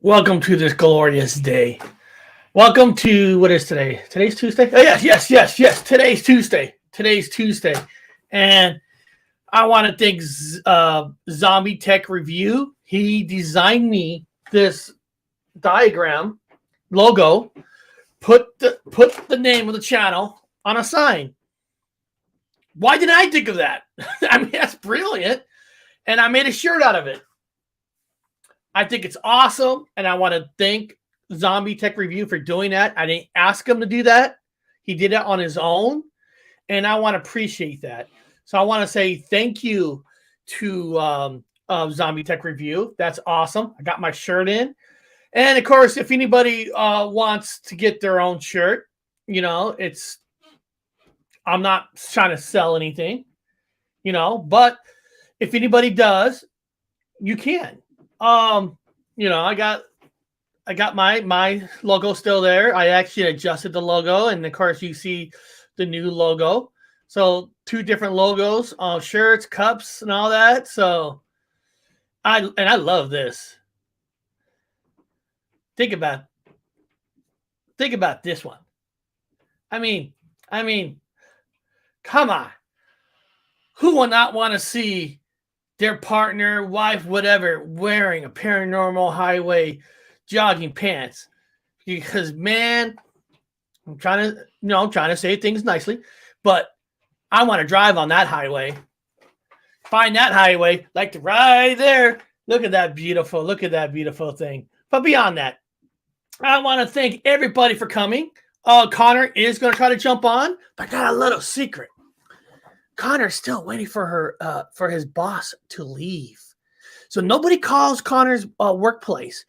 Welcome to this glorious day. Welcome to, what is today? Today's Tuesday? Oh, yes. Today's Tuesday. And I want to thank Zombie Tech Review. He designed me this diagram, logo, put the name of the channel on a sign. Why didn't I think of that? I mean, that's brilliant. And I made a shirt out of it. I think it's awesome, and I want to thank Zombie Tech Review for doing that. I didn't ask him to do that. He did it on his own, and I want to appreciate that. So I want to say thank you to Zombie Tech Review. That's awesome. I got my shirt in. And, of course, if anybody wants to get their own shirt, you know, I'm not trying to sell anything, you know, but if anybody does, you can. You know, I got my logo still there. I actually adjusted the logo, and of course you see the new logo. So 2 different logos, shirts, cups, and all that. So I love this. Think about this one. I mean, come on. Who will not want to see their partner, wife, whatever, wearing a Paranormal Highway jogging pants? Because, man, I'm trying to say things nicely, but I want to drive on that highway. Find that highway, like right there. Look at that beautiful thing. But beyond that, I want to thank everybody for coming. Connor is going to try to jump on, but I got a little secret. Connor's still waiting for his boss to leave. So nobody calls Connor's workplace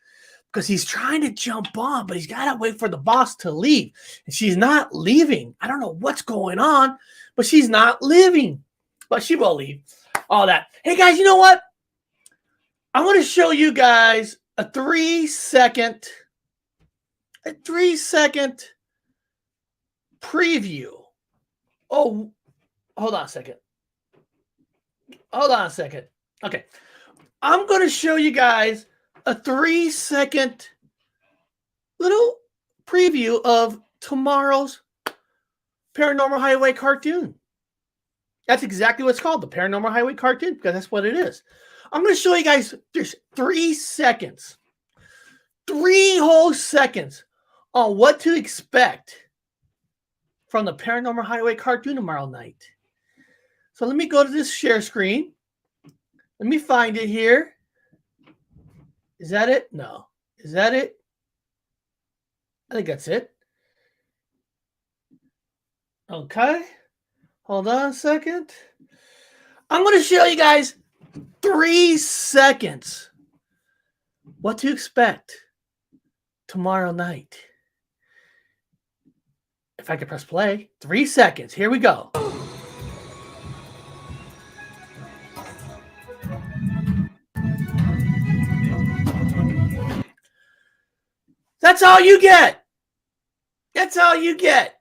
because he's trying to jump on, but he's got to wait for the boss to leave. And she's not leaving. I don't know what's going on, but she's not leaving. But she will leave. All that. Hey, guys, you know what? I want to show you guys a 3-second preview. Oh, hold on a second. Okay. I'm going to show you guys a 3-second little preview of tomorrow's Paranormal Highway cartoon. That's exactly what it's called, the Paranormal Highway cartoon, because that's what it is. I'm going to show you guys just 3 seconds. 3 whole seconds on what to expect from the Paranormal Highway cartoon tomorrow night. So let me go to this share screen. Let me find it here. Is that it? No. Is that it? I think that's it. Okay. Hold on a second. I'm going to show you guys 3 seconds what to expect tomorrow night. If I could press play. 3 seconds. Here we go. That's all you get. That's all you get.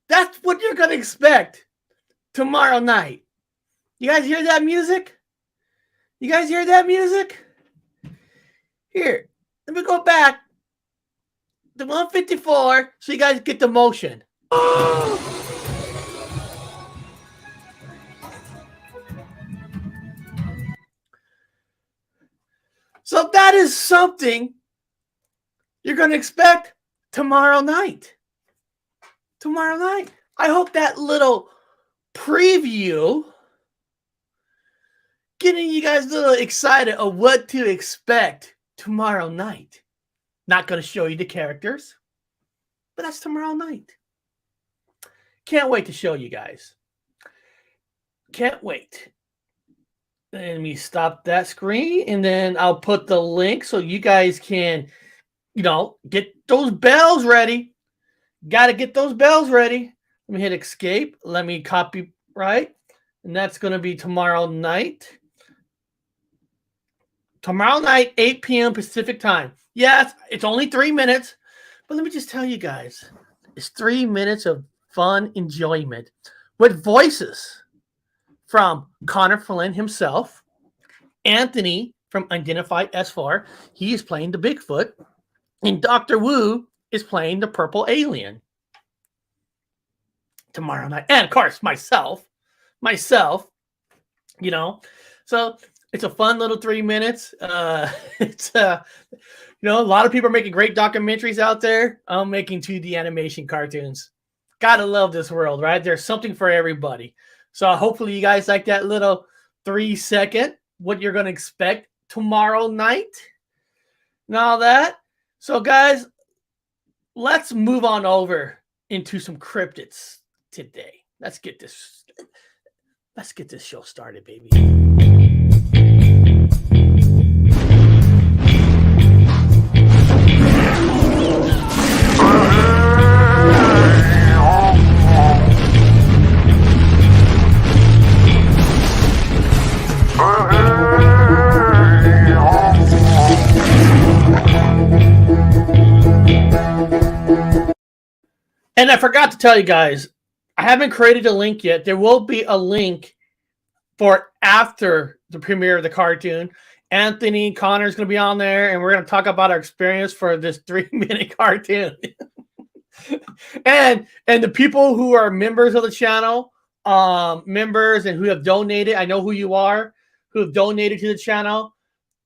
That's what you're going to expect tomorrow night. You guys hear that music? You guys hear that music? Here, let me go back to 154 so you guys get the motion. So that is something you're going to expect tomorrow night. Tomorrow night. I hope that little preview getting you guys a little excited of what to expect tomorrow night. Not going to show you the characters, but that's tomorrow night. Can't wait to show you guys. Can't wait. Let me stop that screen, and then I'll put the link so you guys can, you know, get those bells ready. Got to get those bells ready. Let me hit escape. Let me copy, right? And that's going to be tomorrow night. Tomorrow night, 8 p.m. Pacific time. Yes, it's only 3 minutes. But let me just tell you guys, it's 3 minutes of fun enjoyment with voices from Connor Flynn himself, Anthony from Identified S4. He is playing the Bigfoot. And Dr. Wu is playing the Purple Alien. Tomorrow night. And, of course, myself. You know. So, it's a fun little 3 minutes. It's, a lot of people are making great documentaries out there. I'm making 2D animation cartoons. Gotta love this world, right? There's something for everybody. So, hopefully, you guys like that little 3-second, what you're going to expect tomorrow night and all that. So, guys, let's move on over into some cryptids today. Let's get this show started, baby. And I forgot to tell you guys, I haven't created a link yet. There will be a link for after the premiere of the cartoon. Anthony Connor is going to be on there, and we're going to talk about our experience for this 3-minute cartoon. and the people who are members of the channel, members and who have donated, I know who you are, who have donated to the channel.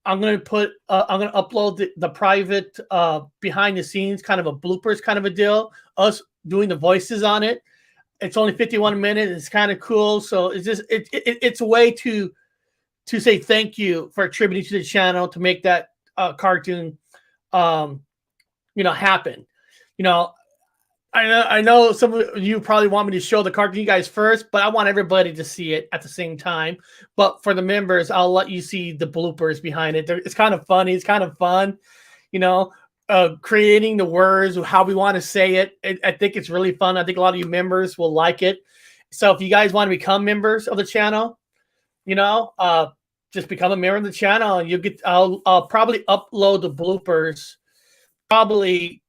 I'm going to upload the private behind the scenes kind of a bloopers kind of a deal, us doing the voices on it. It's only 51 minutes. It's kind of cool. So it's just it's a way to say thank you for attributing to the channel to make that cartoon happen. I know some of you probably want me to show the cartoon you guys first, but I want everybody to see it at the same time. But for the members, I'll let you see the bloopers behind it. It's kind of funny. It's kind of fun, creating the words, how we want to say it. I think it's really fun. I think a lot of you members will like it. So if you guys want to become members of the channel, just become a member of the channel, and I'll probably upload the bloopers probably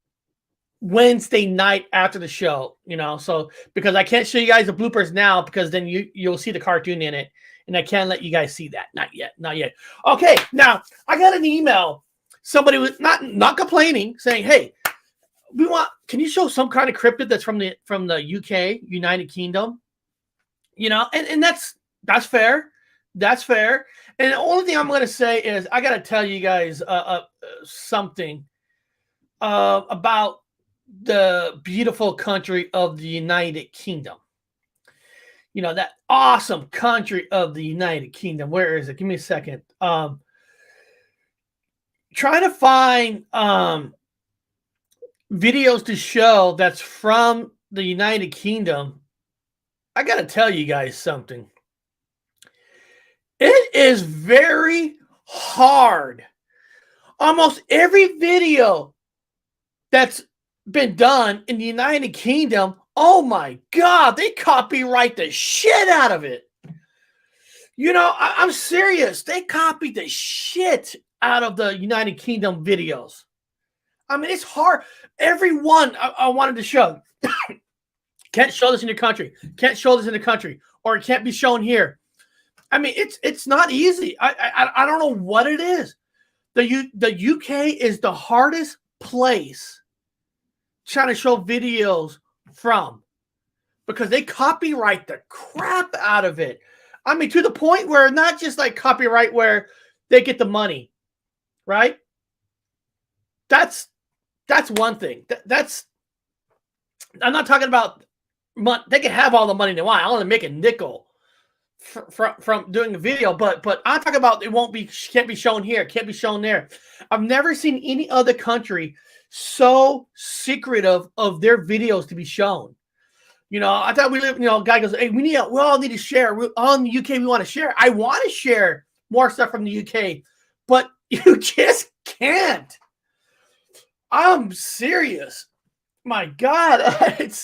Wednesday night after the show, so because I can't show you guys the bloopers now because then you'll see the cartoon in it, and I can't let you guys see that. Not yet. Okay, now I got an email. Somebody was not complaining, saying, "Hey, can you show some kind of cryptid that's from the UK, United Kingdom?" And that's fair. That's fair. And the only thing I'm going to say is I got to tell you guys something about the beautiful country of the United Kingdom. That awesome country of the United Kingdom. Where is it? Give me a second. Try to find videos to show that's from the United Kingdom. I got to tell you guys something. It is very hard. Almost every video that's been done in the United Kingdom, oh my God, they copyright the shit out of it. I'm serious. They copied the shit out of the United Kingdom videos. I mean, it's hard. Everyone I wanted to show. Can't show this in your country. Can't show this in the country. Or it can't be shown here. I mean, it's not easy. I don't know what it is. The UK is the hardest place trying to show videos from because they copyright the crap out of it. I mean, to the point where not just like copyright where they get the money, right? That's one thing. I'm not talking about money. They can have all the money they want. I want to make a nickel from doing a video, but I'm talking about can't be shown here, can't be shown there. I've never seen any other country so secretive of their videos to be shown. I thought we live, guy goes, hey, we all need to share. All in the UK, we want to share. I want to share more stuff from the UK, but you just can't. I'm serious. My God.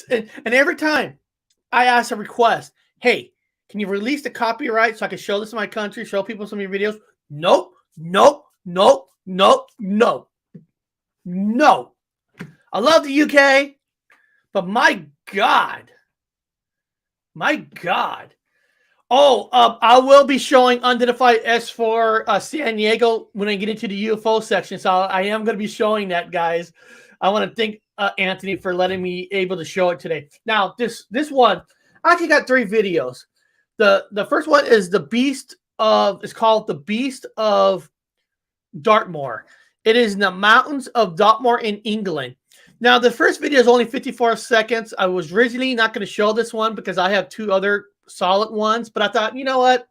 And every time I ask a request, hey, can you release the copyright so I can show this in my country, show people some of your videos? Nope. No. I love the UK, but my God. I will be showing Unidentified S4 San Diego when I get into the UFO section. So I am going to be showing that, guys. I want to thank Anthony for letting me able to show it today. Now, this one, I actually got 3 videos. The first one is it's called The Beast of Dartmoor. It is in the mountains of Dartmoor in England. Now, the first video is only 54 seconds. I was originally not going to show this one because I have 2 other solid ones, but I thought, you know what?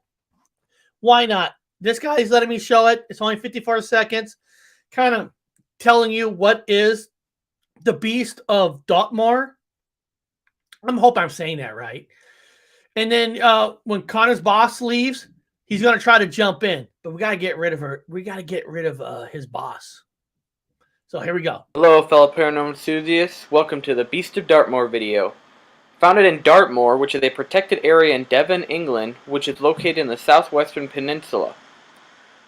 Why not? This guy's letting me show it. It's only 54 seconds, kind of telling you what is the Beast of Dartmoor. I hope I'm saying that right. And then when Connor's boss leaves, he's going to try to jump in, but we got to get rid of her. We got to get rid of his boss. So here we go. Hello, fellow paranormal enthusiasts. Welcome to the Beast of Dartmoor video. Founded in Dartmoor, which is a protected area in Devon, England, which is located in the southwestern peninsula.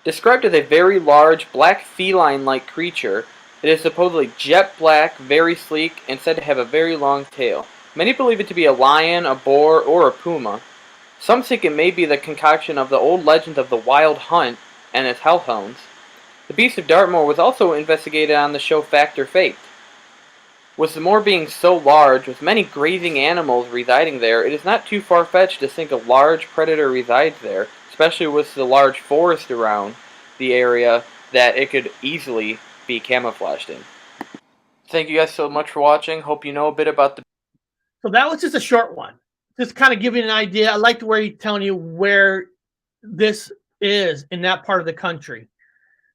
Described as a very large, black feline-like creature, it is supposedly jet black, very sleek, and said to have a very long tail. Many believe it to be a lion, a boar, or a puma. Some think it may be the concoction of the old legends of the Wild Hunt and its hellhounds. The Beast of Dartmoor was also investigated on the show Fact or Fate. With the moor being so large, with many grazing animals residing there, it is not too far-fetched to think a large predator resides there, especially with the large forest around the area that it could easily be camouflaged in. Thank you guys so much for watching. Hope you know a bit about the... So that was just a short one. Just kind of giving an idea. I like the way he's telling you where this is in that part of the country.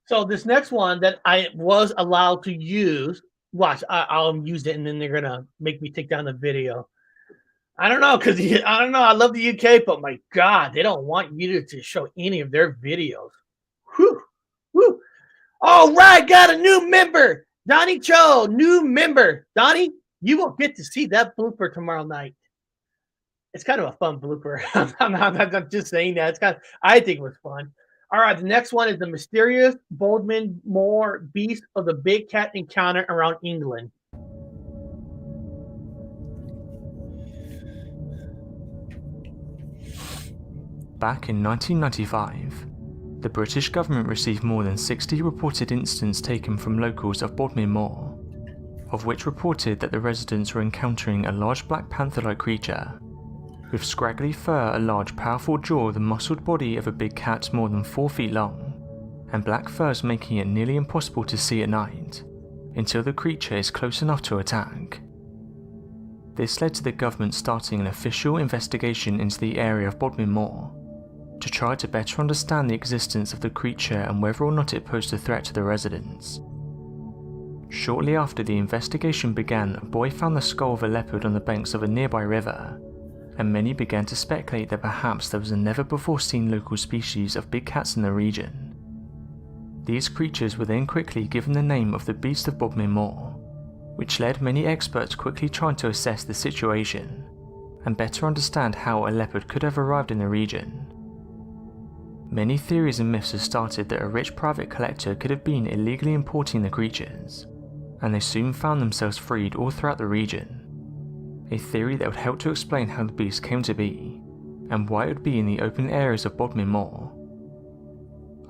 So this next one that I was allowed to use, watch, I'll use it and then they're going to make me take down the video. I don't know, because I don't know. I love the UK, but my God, they don't want you to show any of their videos. Whew. Whew. All right, got a new member. Donnie Cho, new member. Donnie, you will get to see that blooper tomorrow night. It's kind of a fun blooper. I'm not just saying that. I think it was fun. All right, the next one is the mysterious Bodmin Moor beast of the big cat encounter around England. Back in 1995, the British government received more than 60 reported incidents taken from locals of Bodmin Moor, of which reported that the residents were encountering a large black panther-like creature with scraggly fur, a large powerful jaw, the muscled body of a big cat more than 4 feet long, and black furs making it nearly impossible to see at night, until the creature is close enough to attack. This led to the government starting an official investigation into the area of Bodmin Moor, to try to better understand the existence of the creature and whether or not it posed a threat to the residents. Shortly after the investigation began, a boy found the skull of a leopard on the banks of a nearby river, and many began to speculate that perhaps there was a never-before-seen local species of big cats in the region. These creatures were then quickly given the name of the Beast of Bodmin Moor, which led many experts quickly trying to assess the situation and better understand how a leopard could have arrived in the region. Many theories and myths have started that a rich private collector could have been illegally importing the creatures, and they soon found themselves freed all throughout the region. A theory that would help to explain how the beast came to be, and why it would be in the open areas of Bodmin Moor.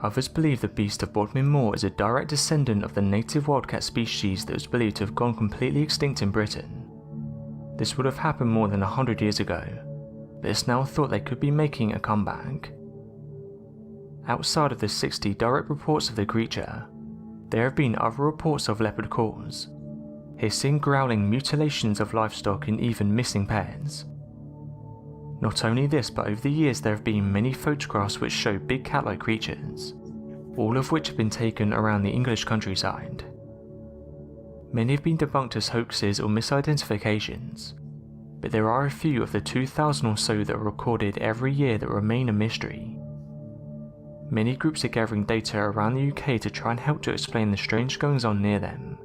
Others believe the Beast of Bodmin Moor is a direct descendant of the native wildcat species that was believed to have gone completely extinct in Britain. This would have happened more than 100 years ago, but it's now thought they could be making a comeback. Outside of the 60 direct reports of the creature, there have been other reports of leopard calls, hissing, growling, mutilations of livestock, and even missing pets. Not only this, but over the years there have been many photographs which show big cat-like creatures, all of which have been taken around the English countryside. Many have been debunked as hoaxes or misidentifications, but there are a few of the 2,000 or so that are recorded every year that remain a mystery. Many groups are gathering data around the UK to try and help to explain the strange goings on near them.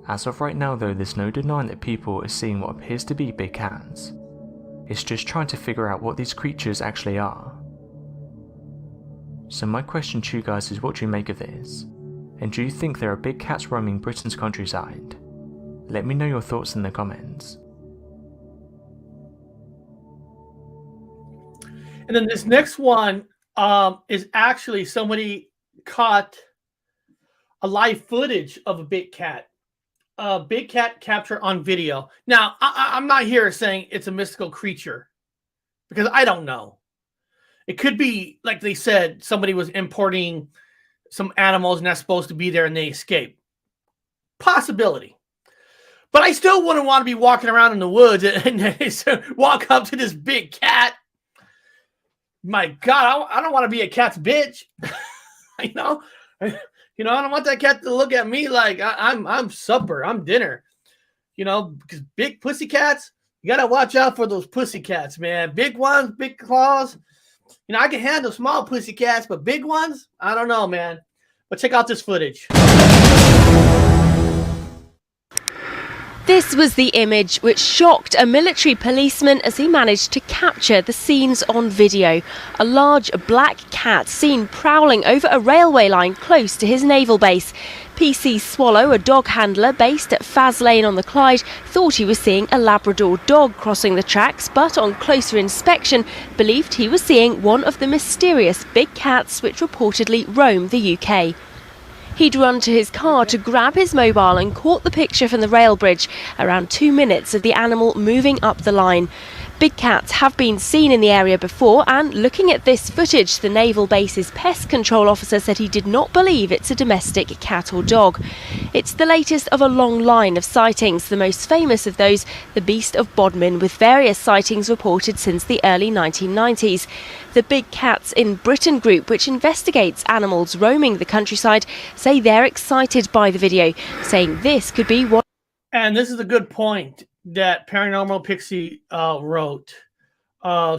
As of right now though, there's no denying that people are seeing what appears to be big cats. It's just trying to figure out what these creatures actually are. So my question to you guys is, what do you make of this? And do you think there are big cats roaming Britain's countryside? Let me know your thoughts in the comments. And then this next one is actually somebody caught a live footage of a big cat. Big cat capture on video. Now, I'm not here saying it's a mystical creature because I don't know. It could be, like they said, somebody was importing some animals not supposed to be there and they escaped. Possibility. But I still wouldn't want to be walking around in the woods and walk up to this big cat. My God, I don't want to be a cat's bitch. You know, I don't want that cat to look at me like I'm supper, I'm dinner. You know, because big pussy cats, you gotta watch out for those pussy cats, man. Big ones, big claws. You know, I can handle small pussy cats, but big ones, I don't know, man. But check out this footage. This was the image which shocked a military policeman as he managed to capture the scenes on video. A large black cat seen prowling over a railway line close to his naval base. PC Swallow, a dog handler based at Faz Lane on the Clyde, thought he was seeing a Labrador dog crossing the tracks, but on closer inspection believed he was seeing one of the mysterious big cats which reportedly roam the UK. He'd run to his car to grab his mobile and caught the picture from the rail bridge, around 2 minutes of the animal moving up the line. Big cats have been seen in the area before, and looking at this footage, the naval base's pest control officer said he did not believe it's a domestic cat or dog. It's the latest of a long line of sightings, the most famous of those, the beast of Bodmin, with various sightings reported since the early 1990s. The Big Cats in Britain group, which investigates animals roaming the countryside, say they're excited by the video, saying this could be what... And this is a good point that Paranormal Pixie wrote.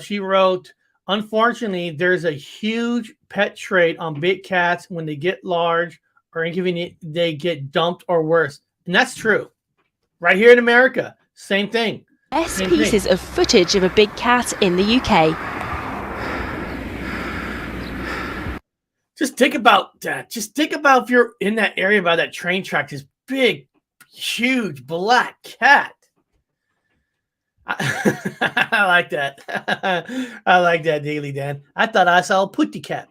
She wrote, unfortunately, there's a huge pet trade on big cats when they get large or inconvenient, they get dumped or worse. And that's true. Right here in America, same thing. Best pieces of footage of a big cat in the UK. Just think about that. Just think about if you're in that area by that train track, this big, huge black cat. I like that. I like that, Daily Dan. I thought I saw a putty cat.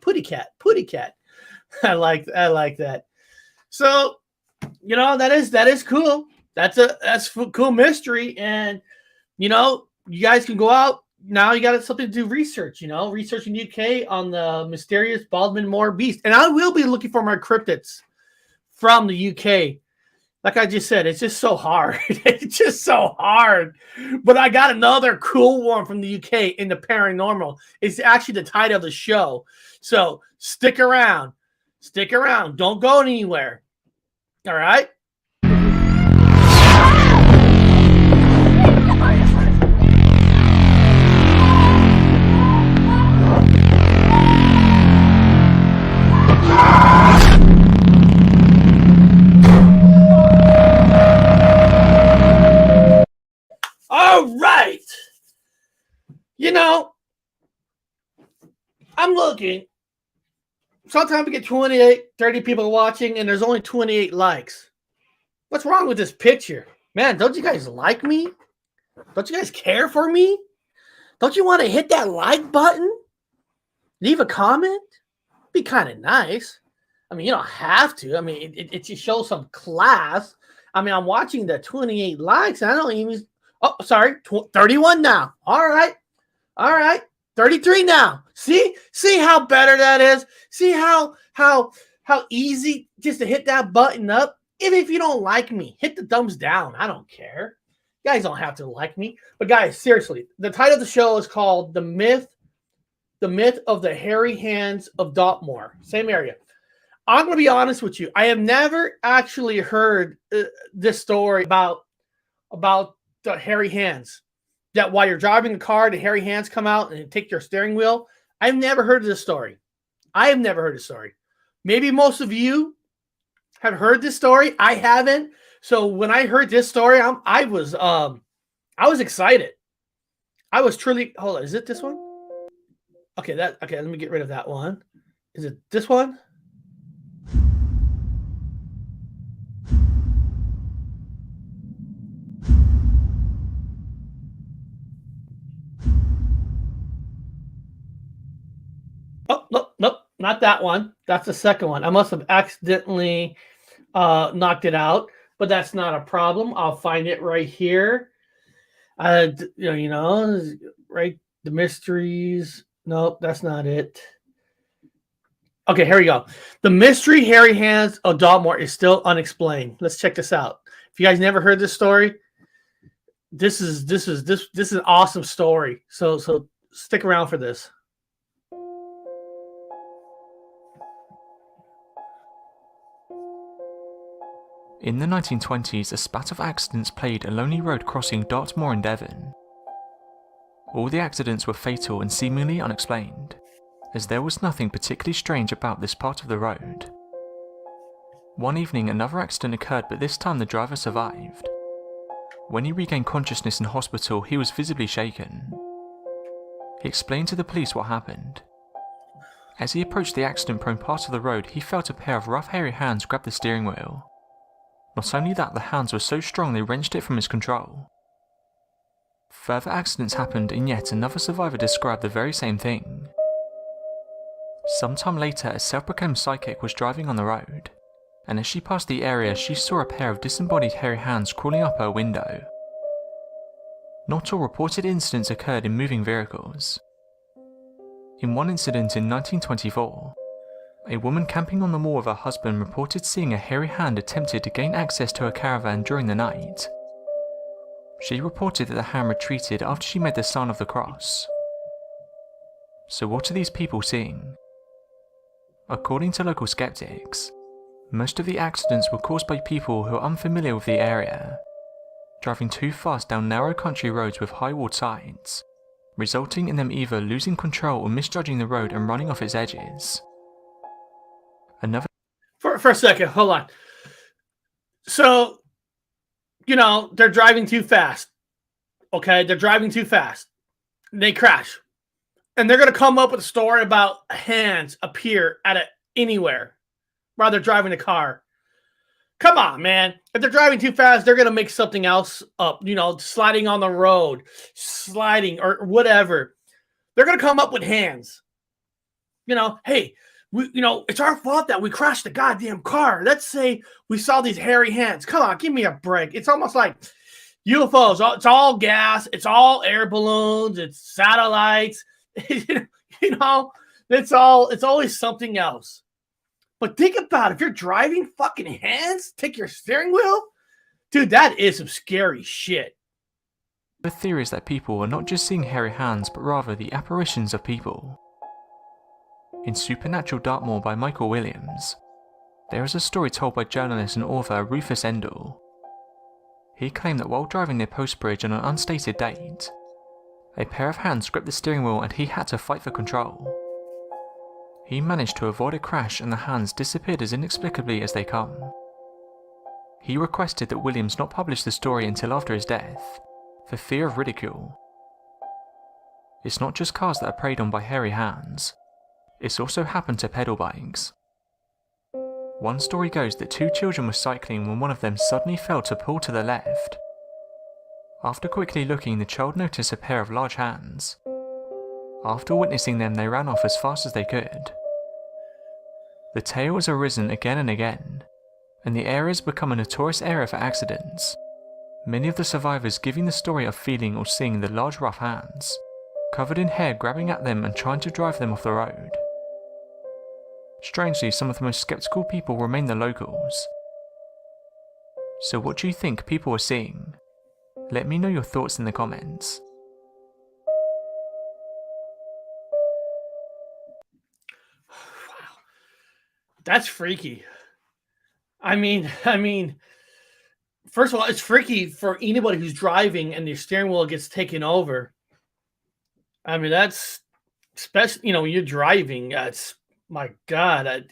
I like that. So, you know, that is cool. That's cool mystery, and you know, you guys can go out now. You got something to do research. You know, research in the UK on the mysterious Bodmin Moor beast, and I will be looking for more cryptids from the UK. Like I just said, it's just so hard. It's just so hard. But I got another cool one from the UK in the paranormal. It's actually the title of the show. So stick around. Stick around. Don't go anywhere. All right? All right. You know, I'm looking. Sometimes we get 28, 30 people watching, and there's only 28 likes. What's wrong with this picture? Man, don't you guys like me? Don't you guys care for me? Don't you want to hit that like button? Leave a comment? Be kind of nice. I mean, you don't have to. I mean, it just shows some class. I mean, I'm watching the 28 likes. And I don't even... Oh, sorry, 31 now. All right. 33 now. See how better that is? See how easy just to hit that button up? Even if you don't like me, hit the thumbs down. I don't care. You guys don't have to like me. But guys, seriously, the title of the show is called The Myth of the Hairy Hands of Dartmoor. Same area. I'm going to be honest with you. I have never actually heard this story about the hairy hands, that while you're driving the car, the hairy hands come out and take your steering wheel. I've never heard of this story. I have never heard this story. Maybe most of you have heard this story. I haven't. So when I heard this story, I was excited. I was truly... Hold on, is it this one? Okay, let me get rid of that one. Is it this one? not that one. That's the second one. I must have accidentally knocked it out, but that's not a problem. I'll find it right here. Right, the mysteries. Nope, that's not it. Okay, here we go. The mystery hairy hands of Dartmoor is still unexplained. Let's check this out. If you guys never heard this story, this is an awesome story. So stick around for this. In the 1920s, a spat of accidents plagued a lonely road crossing Dartmoor in Devon. All the accidents were fatal and seemingly unexplained, as there was nothing particularly strange about this part of the road. One evening another accident occurred, but this time the driver survived. When he regained consciousness in hospital, he was visibly shaken. He explained to the police what happened. As he approached the accident-prone part of the road, he felt a pair of rough hairy hands grab the steering wheel. Not only that, the hands were so strong they wrenched it from his control. Further accidents happened and yet another survivor described the very same thing. Sometime later, a self-proclaimed psychic was driving on the road, and as she passed the area she saw a pair of disembodied hairy hands crawling up her window. Not all reported incidents occurred in moving vehicles. In one incident in 1924, a woman camping on the moor with her husband reported seeing a hairy hand attempted to gain access to her caravan during the night. She reported that the hand retreated after she made the sign of the cross. So what are these people seeing? According to local skeptics, most of the accidents were caused by people who are unfamiliar with the area, driving too fast down narrow country roads with high walled sides, resulting in them either losing control or misjudging the road and running off its edges. For a second, hold on. So, they're driving too fast. Okay, they're driving too fast. They crash. And they're going to come up with a story about hands appear anywhere while they're driving the car. Come on, man. If they're driving too fast, they're going to make something else up. Sliding on the road, sliding or whatever. They're going to come up with hands. Hey, it's our fault that we crashed the goddamn car. Let's say we saw these hairy hands. Come on, give me a break. It's almost like UFOs. It's all gas. It's all air balloons. It's satellites. It's always something else. But think about it. If you're driving fucking hands, take your steering wheel. Dude, that is some scary shit. The theory is that people are not just seeing hairy hands, but rather the apparitions of people. In Supernatural Dartmoor by Michael Williams, there is a story told by journalist and author Rufus Endell. He claimed that while driving near Post Bridge on an unstated date, a pair of hands gripped the steering wheel and he had to fight for control. He managed to avoid a crash and the hands disappeared as inexplicably as they come. He requested that Williams not publish the story until after his death, for fear of ridicule. It's not just cars that are preyed on by hairy hands. It's also happened to pedal bikes. One story goes that two children were cycling when one of them suddenly fell to pull to the left. After quickly looking, the child noticed a pair of large hands. After witnessing them, they ran off as fast as they could. The tale has arisen again and again, and the area has become a notorious area for accidents, many of the survivors giving the story of feeling or seeing the large rough hands, covered in hair grabbing at them and trying to drive them off the road. Strangely, some of the most skeptical people remain the locals. So what do you think people are seeing? Let me know your thoughts in the comments. Wow. That's freaky. I mean, first of all, it's freaky for anybody who's driving and their steering wheel gets taken over. I mean, that's especially, when you're driving, that's, my God.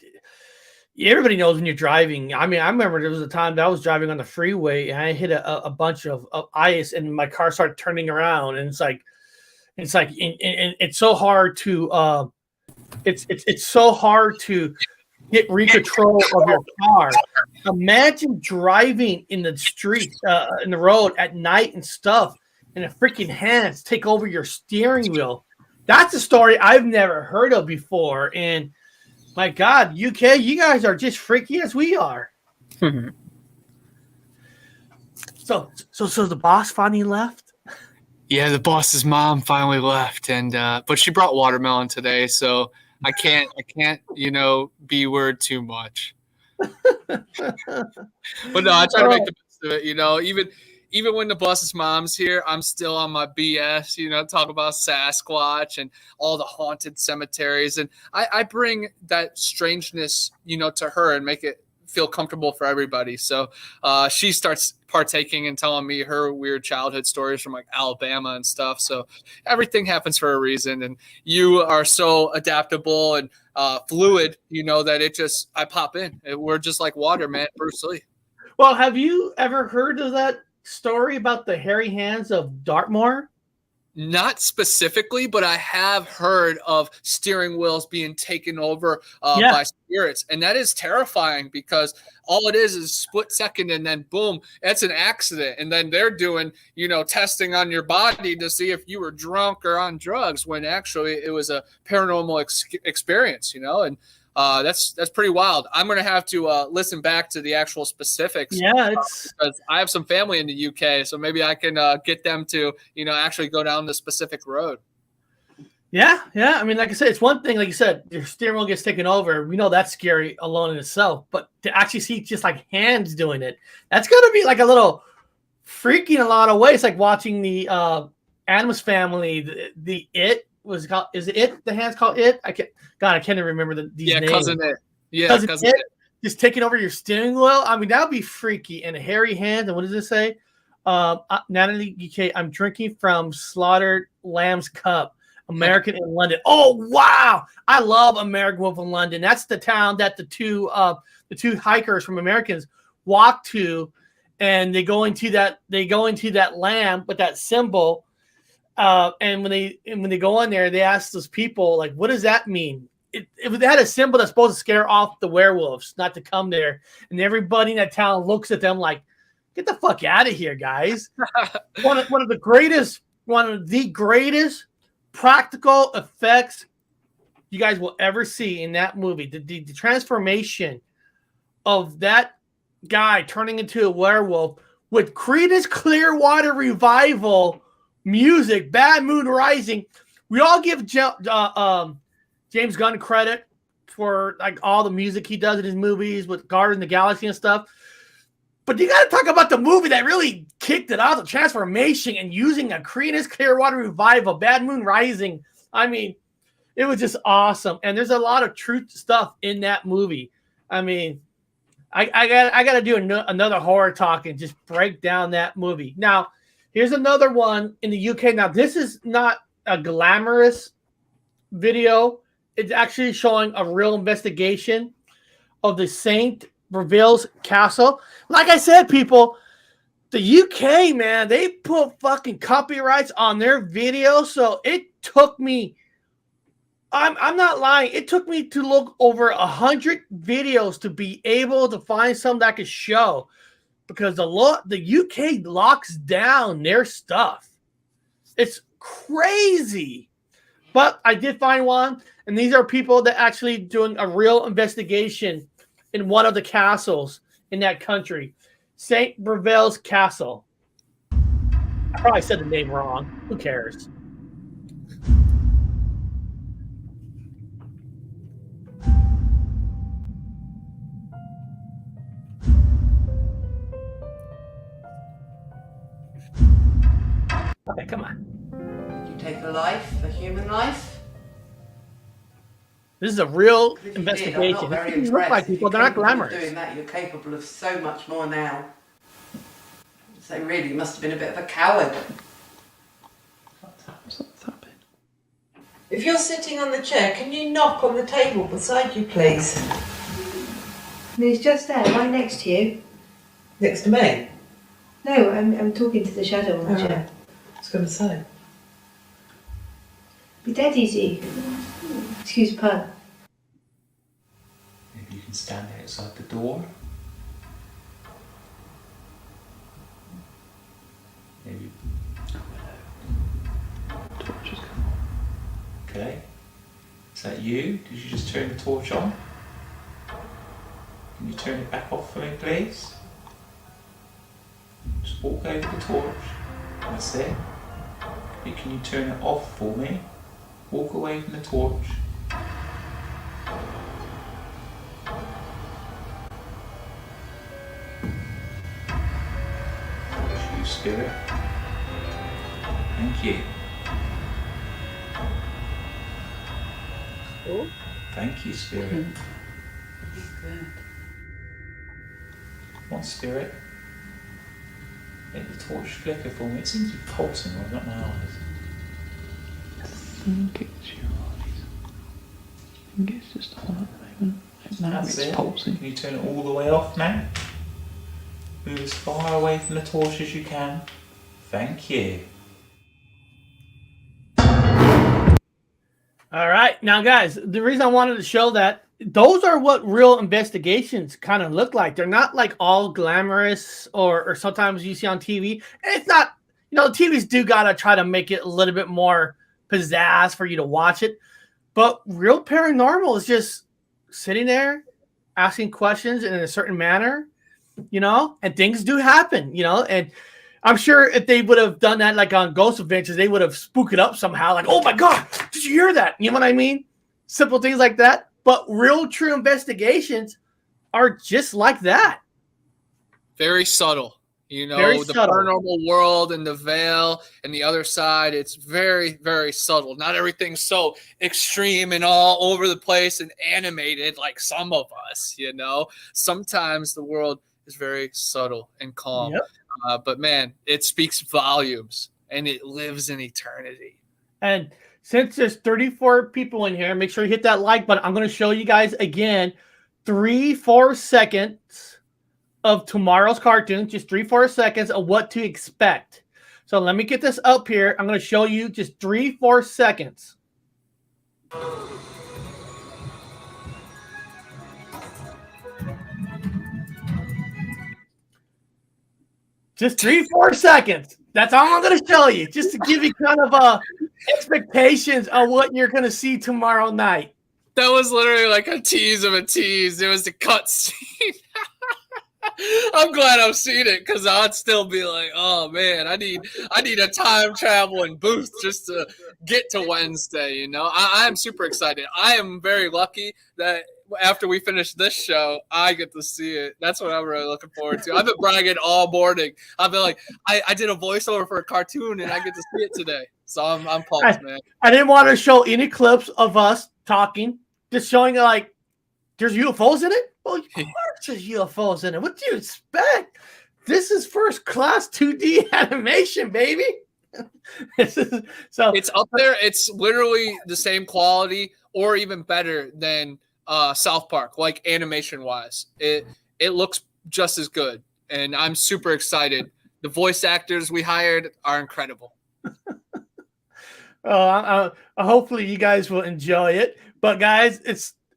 Everybody knows when you're driving. I mean, I remember there was a time that I was driving on the freeway and I hit a bunch of ice and my car started turning around. And it's so hard to, it's so hard to get control of your car. Imagine driving in the street, in the road at night and stuff, and the freaking hands take over your steering wheel. That's a story I've never heard of before. And My God, UK, you guys are just freaky as we are. So the boss finally left? Yeah, the boss's mom finally left, and but she brought watermelon today, so I can't, B word too much. But no, I try to make the best of it. Even when the boss's mom's here, I'm still on my BS. Talk about Sasquatch and all the haunted cemeteries, and I bring that strangeness, to her and make it feel comfortable for everybody. So she starts partaking and telling me her weird childhood stories from like Alabama and stuff. So everything happens for a reason, and you are so adaptable and fluid, that I pop in. We're just like water, man. Bruce Lee. Well, have you ever heard of that story about the hairy hands of Dartmoor? Not specifically, but I have heard of steering wheels being taken over by spirits. And that is terrifying because all it is split second and then boom, it's an accident. And then they're doing, testing on your body to see if you were drunk or on drugs when actually it was a paranormal experience, and that's pretty wild. I'm going to have to listen back to the actual specifics. Yeah, because I have some family in the UK, so maybe I can get them to, actually go down the specific road. Yeah. I mean, like I said, it's one thing, like you said, your steering wheel gets taken over. We know that's scary alone in itself, but to actually see just like hands doing it, that's going to be like a little freaky in a lot of ways. Like watching the Addams Family, the It was called. Is it the hands called It? I can't even remember these names. Cousin It. Yeah, cousin It. Just taking over your steering wheel. I mean, that would be freaky. And hairy hands. And what does it say? Natalie UK, I'm drinking from slaughtered lamb's cup. American in London. Oh wow! I love American Wolf in London. That's the town that the two hikers from Americans walk to, and they go into that lamb with that symbol. And when they go in there, they ask those people like, "What does that mean?" It had a symbol that's supposed to scare off the werewolves not to come there, and everybody in that town looks at them like, "Get the fuck out of here, guys!" one of the greatest practical effects you guys will ever see in that movie. The transformation of that guy turning into a werewolf with Creedence Clearwater Revival music, Bad Moon Rising. We all give James Gunn credit for like all the music he does in his movies with Guardians of the Galaxy and stuff. But you got to talk about the movie that really kicked it out, the transformation and using a Creedence Clearwater Revival, Bad Moon Rising. I mean, it was just awesome. And there's a lot of truth stuff in that movie. I mean, I got to do another horror talk and just break down that movie. Now, here's another one in the UK. Now, this is not a glamorous video. It's actually showing a real investigation of the St. Briavels Castle. Like I said, people, the UK, man, they put fucking copyrights on their video. So it took me, I'm not lying, it took me to look over 100 videos to be able to find some that I could show, because the UK locks down their stuff. It's crazy. But I did find one, and these are people that actually doing a real investigation in one of the castles in that country, St. Briavels Castle. I probably said the name wrong. Who cares? Okay, come on. You take a human life. This is a real If you investigation. did, I'm not very These look like impressed. people, If they're you're not capable of glamorous. doing that, you're capable of so much more now. So really, you must have been a bit of a coward. What's happening? If you're sitting on the chair, can you knock on the table beside you, please? He's just there, right next to you. Next to me? No, I'm talking to the shadow on the Oh. chair. I was going to say. Be dead easy. Excuse the pun. Maybe you can stand outside the door. Maybe. Torch has come on. Okay. Is that you? Did you just turn the torch on? Can you turn it back off for me, please? Just walk over the torch. That's it. Can you turn it off for me? Walk away from the torch. Thank you, Spirit. Thank you. Oh. Thank you, Spirit. Good. Come on, Spirit. Make the torch flicker for me. It seems to be pulsing when I've got my eyes. I think it's your eyes. I think it's just on at the moment. Now it's pulsing. Can you turn it all the way off now? Move as far away from the torch as you can. Thank you. All right. Now, guys, the reason I wanted to show that, those are what real investigations kind of look like. They're not like all glamorous or sometimes you see on TV. And it's not, the TVs do got to try to make it a little bit more pizzazz for you to watch it. But real paranormal is just sitting there asking questions in a certain manner, and things do happen, and I'm sure if they would have done that like on Ghost Adventures, they would have spooked it up somehow. Like, oh my God, did you hear that? You know what I mean? Simple things like that. But real true investigations are just like that. Very subtle. Very the subtle. paranormal world and the veil and the other side, it's very, very subtle. Not everything's so extreme and all over the place and animated like some of us, Sometimes the world is very subtle and calm. Yep. But man, it speaks volumes and it lives in eternity. And since there's 34 people in here, make sure you hit that like button. I'm going to show you guys again 3-4 seconds of tomorrow's cartoon, just 3-4 seconds of what to expect. So let me get this up here. I'm going to show you just 3-4 seconds. Just 3-4 seconds. That's all I'm going to show you, just to give you kind of expectations of what you're going to see tomorrow night. That was literally like a tease of a tease. It was a cut scene. I'm glad I've seen it because I'd still be like, oh man, I need a time traveling booth just to get to Wednesday. I'm super excited. I am very lucky that after we finish this show, I get to see it. That's what I'm really looking forward to. I've been bragging all morning. I've been like, I did a voiceover for a cartoon and I get to see it today. So I'm pumped, man. I didn't want to show any clips of us talking, just showing like there's UFOs in it. Well, of course there's UFOs in it. What do you expect? This is first class 2D animation, baby. So it's up there. It's literally the same quality or even better than South Park, like animation wise. It looks just as good, and I'm super excited. The voice actors we hired are incredible. Hopefully you guys will enjoy it. But guys,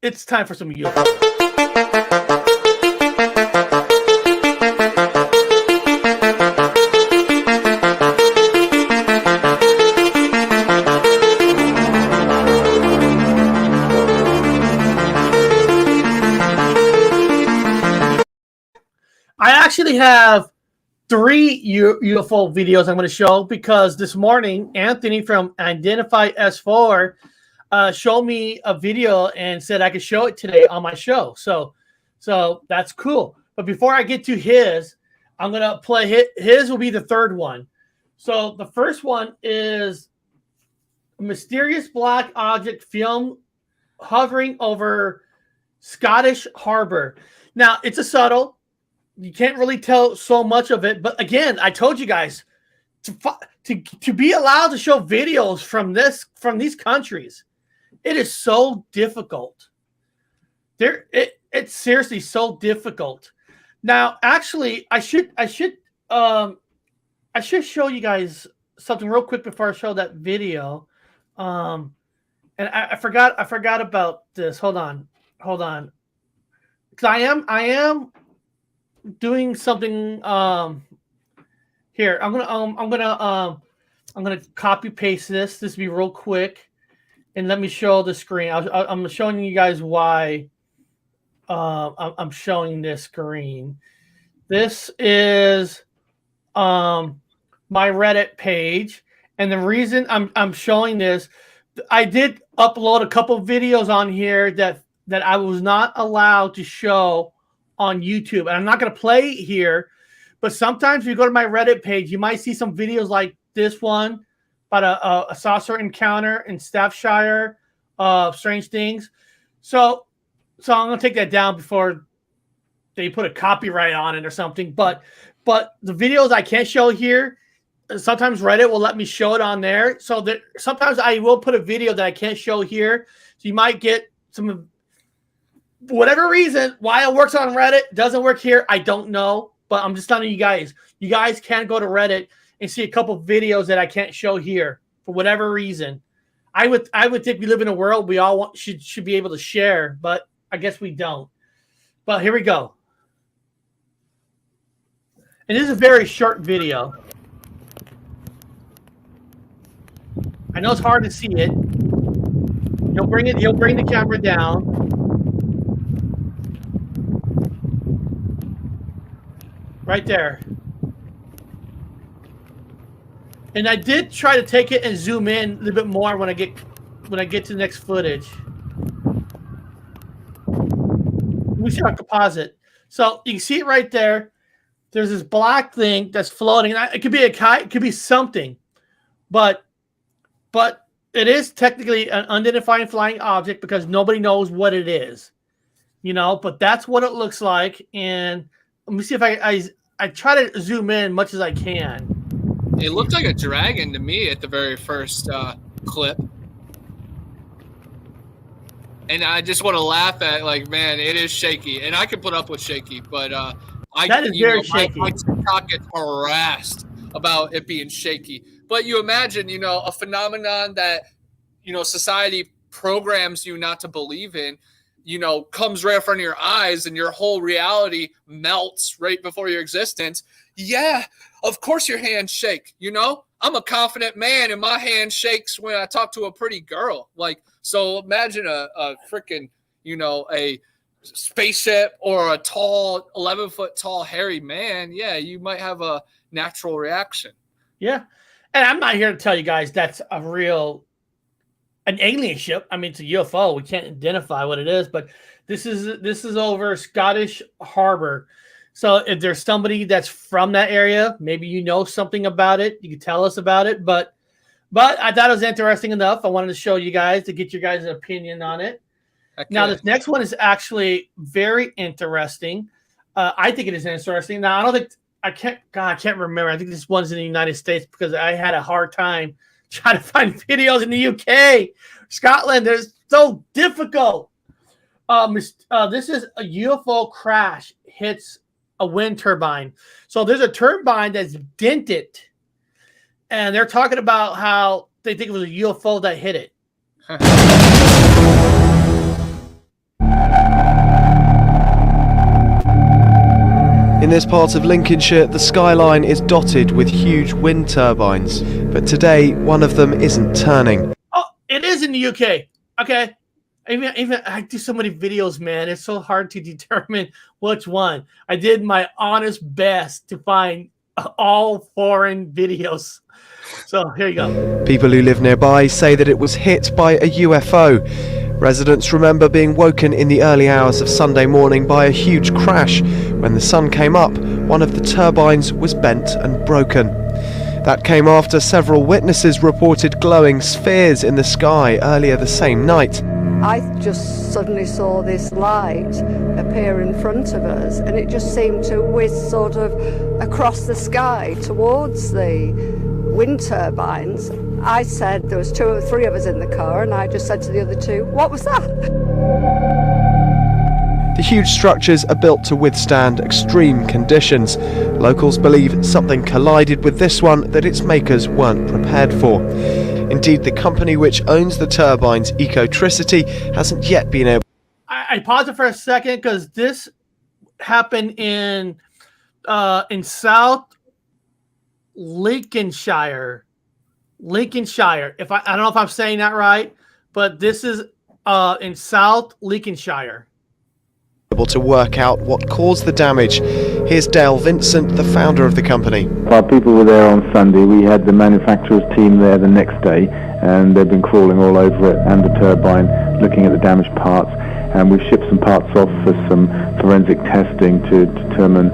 it's time for some UFO. I actually have 3 UFO videos I'm going to show because this morning, Anthony from Identify S4 showed me a video and said I could show it today on my show. So that's cool. But before I get to his, I'm going to play his will be the third one. So the first one is a mysterious black object filmed hovering over Scottish Harbor. Now, it's a subtle. You can't really tell so much of it, but again, I told you guys to be allowed to show videos from these countries, it is so difficult. It's seriously so difficult. Now, actually, I should show you guys something real quick before I show that video. And I forgot about this. Hold on, because I am doing something here. I'm gonna copy paste this. This will be real quick, and let me show the screen. I'm showing you guys why I'm showing this screen. This is my Reddit page, and the reason I'm showing this, I did upload a couple videos on here that I was not allowed to show on YouTube, and I'm not going to play here. But sometimes if you go to my Reddit page, you might see some videos like this one about a saucer encounter in Staffordshire, strange things. So I'm going to take that down before they put a copyright on it or something. But the videos I can't show here, sometimes Reddit will let me show it on there. So that sometimes I will put a video that I can't show here. So you might get some, whatever reason, why it works on Reddit, doesn't work here, I don't know. But I'm just telling you guys can go to Reddit and see a couple videos that I can't show here for whatever reason. I would think we live in a world we all should be able to share, but I guess we don't. But here we go. And this is a very short video. I know it's hard to see it. You'll bring the camera down. Right there. And I did try to take it and zoom in a little bit more when I get to the next footage. Let me see if I can pause it. So you can see it right there. There's this black thing that's floating. It could be a kite, it could be something, but it is technically an unidentified flying object because nobody knows what it is, you know. But that's what it looks like. And let me see if I try to zoom in much as I can. It looked like a dragon to me at the very first clip. And I just want to laugh at, like, man, it is shaky. And I can put up with shaky, but that is very shaky. My TikTok gets harassed about it being shaky. But you imagine, a phenomenon that, society programs you not to believe in, comes right in front of your eyes and your whole reality melts right before your existence. Yeah, of course your hands shake, I'm a confident man and my hand shakes when I talk to a pretty girl. Like, so imagine a freaking, a spaceship or a tall, 11-foot tall, hairy man. Yeah, you might have a natural reaction. Yeah. And I'm not here to tell you guys that's an alien ship. I mean, it's a UFO. We can't identify what it is, but this is over Scottish Harbor. So if there's somebody that's from that area, maybe you know something about it, you can tell us about it. But I thought it was interesting enough. I wanted to show you guys to get your guys' opinion on it. Okay. Now, this next one is actually very interesting. I think it is interesting. Now, I can't remember. I think this one's in the United States because I had a hard time trying to find videos in the UK. Scotland, they're so difficult. This is a UFO crash hits a wind turbine. So there's a turbine that's dented, and they're talking about how they think it was a UFO that hit it. In this part of Lincolnshire, the skyline is dotted with huge wind turbines, but today one of them isn't turning. Oh, it is in the UK. Okay. Even I do so many videos, man. It's so hard to determine which one. I did my honest best to find all foreign videos. So here you go. People who live nearby say that it was hit by a UFO. Residents remember being woken in the early hours of Sunday morning by a huge crash. When the sun came up, one of the turbines was bent and broken. That came after several witnesses reported glowing spheres in the sky earlier the same night. I just suddenly saw this light appear in front of us, and it just seemed to whiz sort of across the sky towards the wind turbines. I said, there was 2 or 3 of us in the car, and I just said to the other 2, what was that? The huge structures are built to withstand extreme conditions. Locals believe something collided with this one that its makers weren't prepared for. Indeed, the company which owns the turbines, Ecotricity, hasn't yet been able... I paused it for a second because this happened in South Lincolnshire. If I don't know if I'm saying that right, but this is in South Lincolnshire. able to work out what caused the damage. Here's Dale Vincent, the founder of the company. While people were there on Sunday, we had the manufacturer's team there the next day, and they've been crawling all over it and the turbine, looking at the damaged parts, and we've shipped some parts off for some forensic testing to determine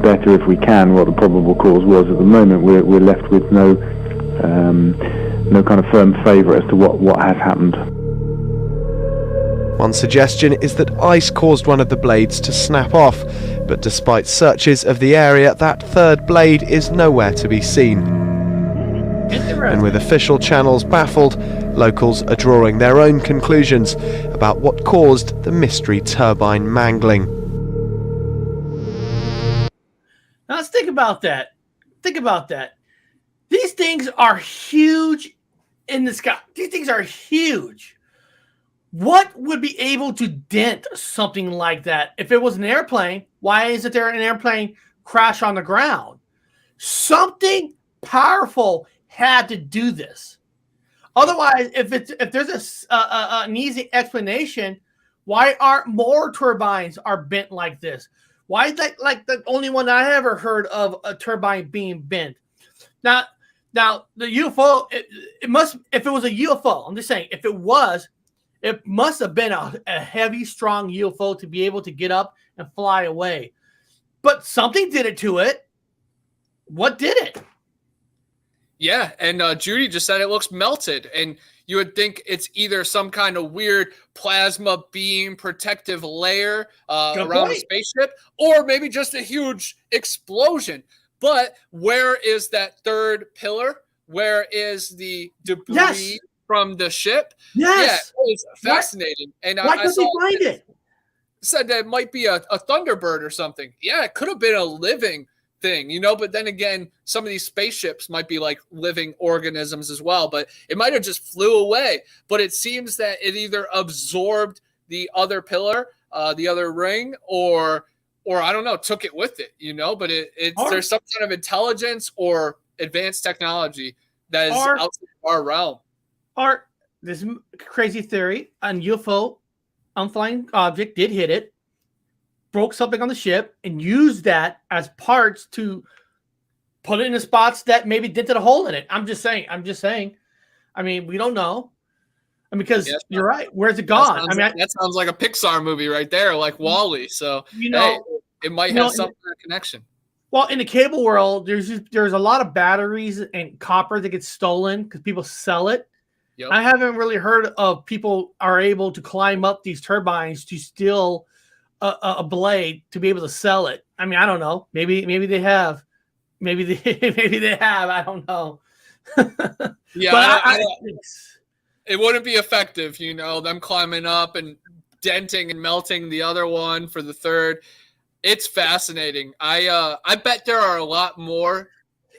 better, if we can, what the probable cause was. At the moment, we're left with no kind of firm favour as to what has happened. One suggestion is that ice caused one of the blades to snap off, but despite searches of the area, that third blade is nowhere to be seen. And with official channels baffled, locals are drawing their own conclusions about what caused the mystery turbine mangling. Now let's think about that. Think about that. These things are huge in the sky. These things are huge. What would be able to dent something like that? If it was an airplane, why isn't there an airplane crash on the ground? Something powerful had to do this. Otherwise, if there's an easy explanation, why aren't more turbines are bent like this? Why is that like the only one I ever heard of a turbine being bent? Now the UFO, it must, if it was a UFO, I'm just saying, if it was, it must have been a heavy, strong UFO to be able to get up and fly away. But something did it to it. What did it? Yeah, and Judy just said it looks melted, and you would think it's either some kind of weird plasma beam protective layer around the spaceship, or maybe just a huge explosion. But where is that third pillar? Where is the debris from the ship? Yes. Yeah, it's fascinating. And why couldn't they find it? Said that it might be a Thunderbird or something. Yeah, it could have been a living thing, you know, but then again, some of these spaceships might be like living organisms as well, but it might have just flew away. But it seems that it either absorbed the other pillar, the other ring, or I don't know, took it with it, you know, but there's some kind of intelligence or advanced technology that is outside our realm. Or this crazy theory, a UFO, unflying object did hit it, broke something on the ship, and used that as parts to put it in the spots that maybe dented a hole in it. I'm just saying. I mean, we don't know. And because you're right. Where's it gone? That sounds like a Pixar movie right there, like WALL-E. So, you know, it might have some kind of connection. Well, in the cable world, there's a lot of batteries and copper that gets stolen because people sell it. Yep. I haven't really heard of people are able to climb up these turbines to steal a blade to be able to sell it. I mean, I don't know. Maybe they have. Maybe they have. I don't know. Yeah, but it wouldn't be effective, you know, them climbing up and denting and melting the other one for the third. It's fascinating. I bet there are a lot more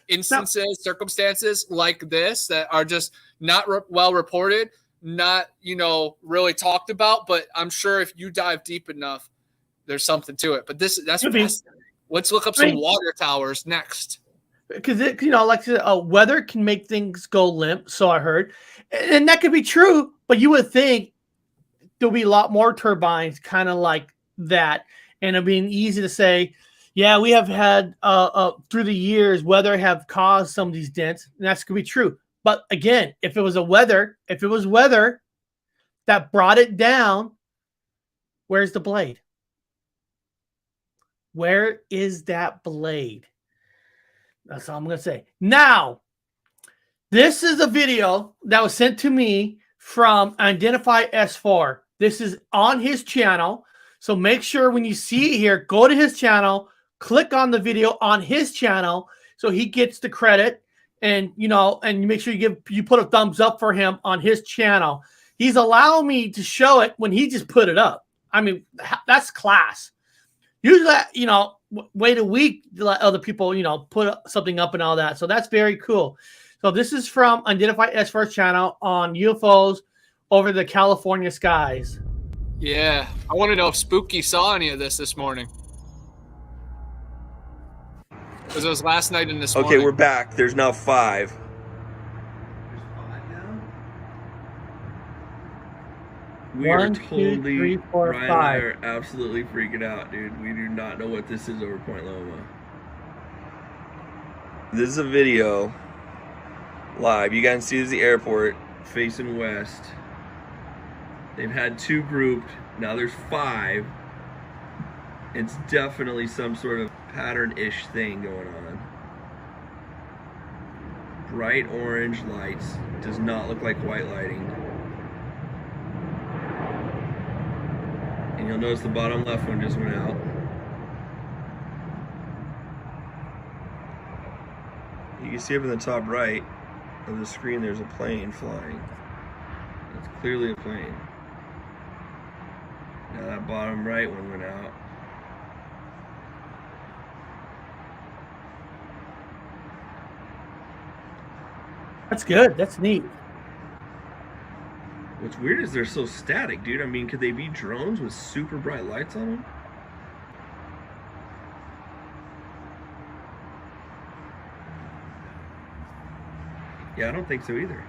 instances, circumstances like this that are just not well reported, not, you know, really talked about. But I'm sure if you dive deep enough, there's something to it. But that's fascinating. Let's look up some water towers next. Because you know, like weather can make things go limp. So I heard, and that could be true. But you would think there'll be a lot more turbines, kind of like that, and it'd be easy to say, yeah, we have had through the years weather have caused some of these dents, and that's could be true. But again, if it was weather that brought it down, where's the blade? Where is that blade? That's all I'm going to say. Now, this is a video that was sent to me from Identify S4. This is on his channel. So make sure when you see it here, go to his channel, click on the video on his channel so he gets the credit. And, you know, and make sure you put a thumbs up for him on his channel. He's allowing me to show it when he just put it up. I mean, that's class. Usually, you know, wait a week to let other people, you know, put something up and all that. So that's very cool. So this is from Identify S4's channel on UFOs over the California skies. Yeah. I want to know if Spooky saw any of this morning. Because it was last night and this morning. Okay, we're back. There's now 5. There's 5 now? We are 1, 2, totally, 3, 4, Ryan 5. and I are absolutely freaking out, dude. We do not know what this is over Point Loma. This is a video live. You guys see this is the airport facing west. They've had 2 grouped. Now there's 5. It's definitely some sort of pattern-ish thing going on. Bright orange lights. Does not look like white lighting. And you'll notice the bottom left one just went out. You can see up in the top right of the screen there's a plane flying. It's clearly a plane. Now that bottom right one went out. That's good. That's neat. What's weird is they're so static, dude. I mean, could they be drones with super bright lights on them? Yeah, I don't think so either.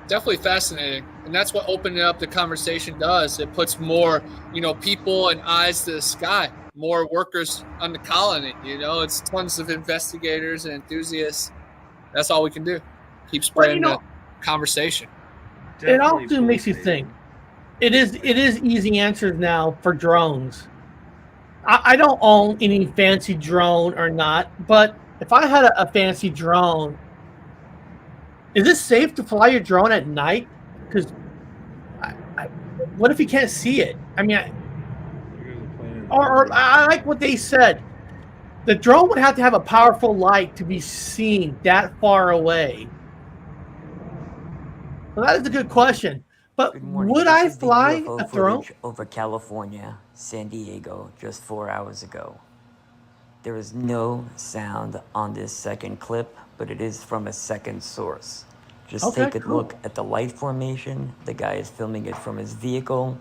Definitely fascinating, and that's what opening up the conversation does. It puts more, people and eyes to the sky, more workers on the colony. It's tons of investigators and enthusiasts. That's all we can do. Keep spreading the conversation. It also makes you think. It is easy answers now for drones. I don't own any fancy drone or not, but if I had a fancy drone, is it safe to fly your drone at night? Because what if you can't see it? I mean, or I like what they said. The drone would have to have a powerful light to be seen that far away. Well, that is a good question. But would I fly a drone over California, San Diego, just 4 hours ago? There is no sound on this second clip, but it is from a second source. Just take a look at the light formation. The guy is filming it from his vehicle.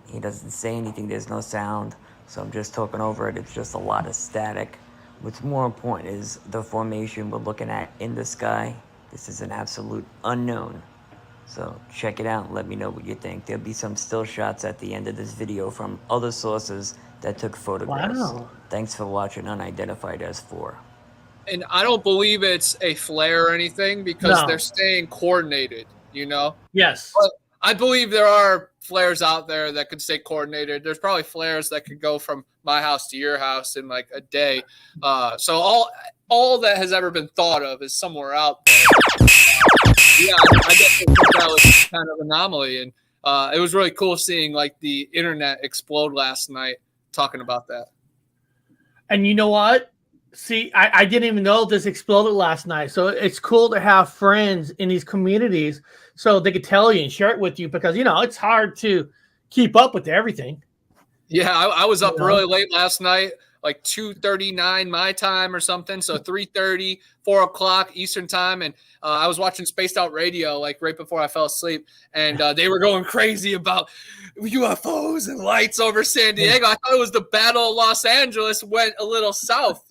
He doesn't say anything. There's no sound. So I'm just talking over it. It's just a lot of static. What's more important is the formation we're looking at in the sky. This is an absolute unknown. So check it out and let me know what you think. There'll be some still shots at the end of this video from other sources that took photographs. Wow. Thanks for watching Unidentified S4. And I don't believe it's a flare or anything because they're staying coordinated, Yes. But I believe there are flares out there that could stay coordinated. There's probably flares that could go from my house to your house in like a day. So all that has ever been thought of is somewhere out there. Yeah, I guess that was kind of an anomaly. And it was really cool seeing like the internet explode last night talking about that. And you know what? See, I didn't even know this exploded last night. So it's cool to have friends in these communities so they could tell you and share it with you because, it's hard to keep up with everything. Yeah, I was up really late last night, like 2:39 my time or something. So 3:30, 4 o'clock Eastern time. And I was watching Spaced Out Radio like right before I fell asleep. And they were going crazy about UFOs and lights over San Diego. I thought it was the Battle of Los Angeles went a little south,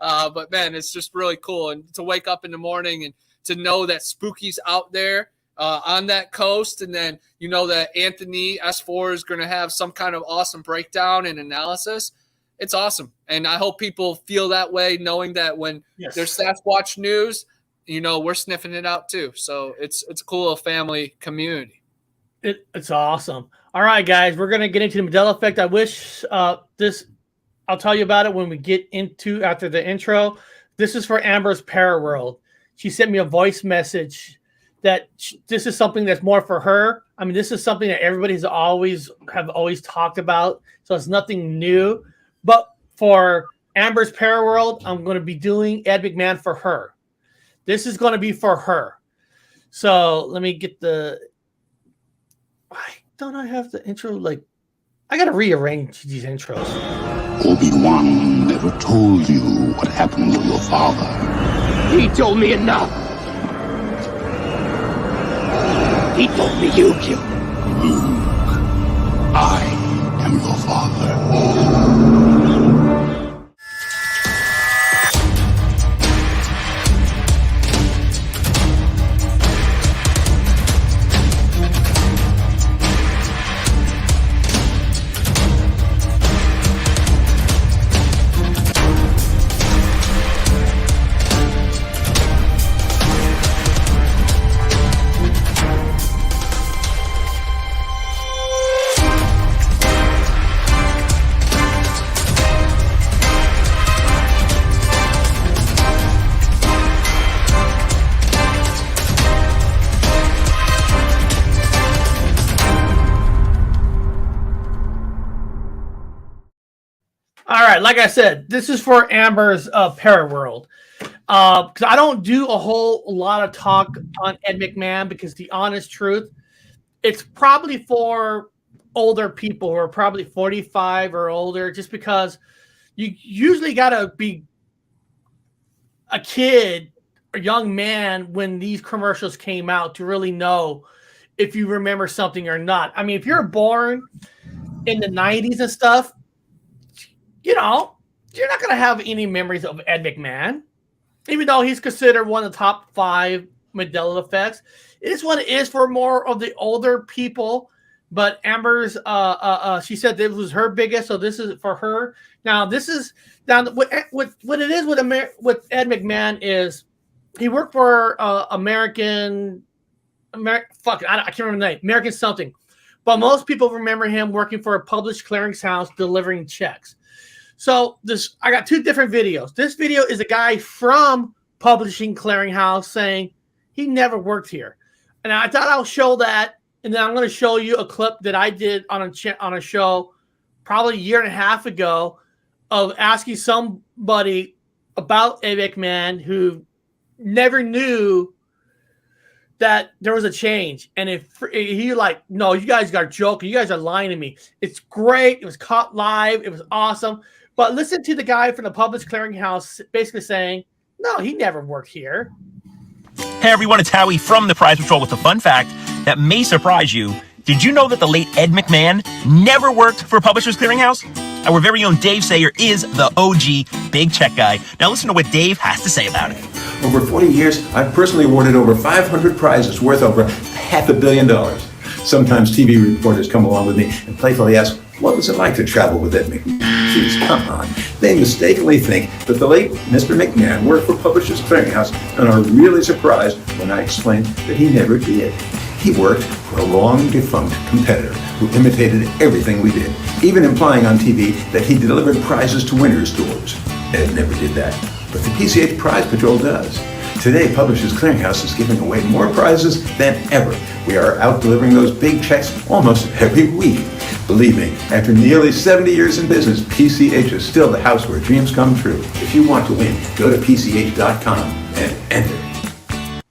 But, man, it's just really cool. And to wake up in the morning and to know that Spooky's out there on that coast. And then, that Anthony S4 is going to have some kind of awesome breakdown and analysis. It's awesome. And I hope people feel that way, knowing that when there's Sasquatch news, we're sniffing it out too. So it's a cool little family community. It's awesome. All right, guys, we're going to get into the Mandela effect. I wish I'll tell you about it when we get into after the intro. This is for Amber's Paraworld. She sent me a voice message that this is something that's more for her. I mean, this is something that everybody's always talked about. So it's nothing new. But for Amber's Paraworld, I'm going to be doing Ed McMahon for her. This is going to be for her. So let me get why don't I have the intro? I got to rearrange these intros. Obi-Wan never told you what happened to your father. He told me enough. He told me you killed him. Luke, I am your father. right, like I said, this is for Amber's Paraworld. Because I don't do a whole lot of talk on Ed McMahon, because the honest truth, it's probably for older people who are probably 45 or older, just because you usually got to be a kid, a young man, when these commercials came out to really know if you remember something or not. I mean, if you're born in the 90s and stuff, you know, you're not going to have any memories of Ed McMahon, even though he's considered one of the top 5 Mandela effects. It is what it is for more of the older people. But Amber's, she said this was her biggest, so this is for her. Now, this is what it is with Ed McMahon is he worked for American, I can't remember the name, American something. But most people remember him working for a published clearinghouse delivering checks. So I got 2 different videos. This video is a guy from Publishing Clearinghouse saying he never worked here. And I thought I'll show that. And then I'm going to show you a clip that I did on a show probably a year and a half ago of asking somebody about Ed McMahon who never knew that there was a change. And if he like, no, you guys are joking. You guys are lying to me. It's great. It was caught live. It was awesome. But listen to the guy from the Published Clearinghouse basically saying, no, he never worked here. Hey everyone, it's Howie from the Prize Patrol with a fun fact that may surprise you. Did you know that the late Ed McMahon never worked for Publishers Clearinghouse? Our very own Dave Sayer is the OG big check guy. Now listen to what Dave has to say about it. Over 40 years, I've personally awarded over 500 prizes worth over $500 million. Sometimes TV reporters come along with me and playfully ask, what was it like to travel with Ed McMahon? Jeez, come on. They mistakenly think that the late Mr. McMahon worked for Publishers Clearinghouse and are really surprised when I explain that he never did. He worked for a long-defunct competitor who imitated everything we did, even implying on TV that he delivered prizes to winners' doors. Ed never did that, but the PCH Prize Patrol does. Today, Publishers Clearinghouse is giving away more prizes than ever. We are out delivering those big checks almost every week. Believe me, after nearly 70 years in business, PCH is still the house where dreams come true. If you want to win, go to PCH.com and enter.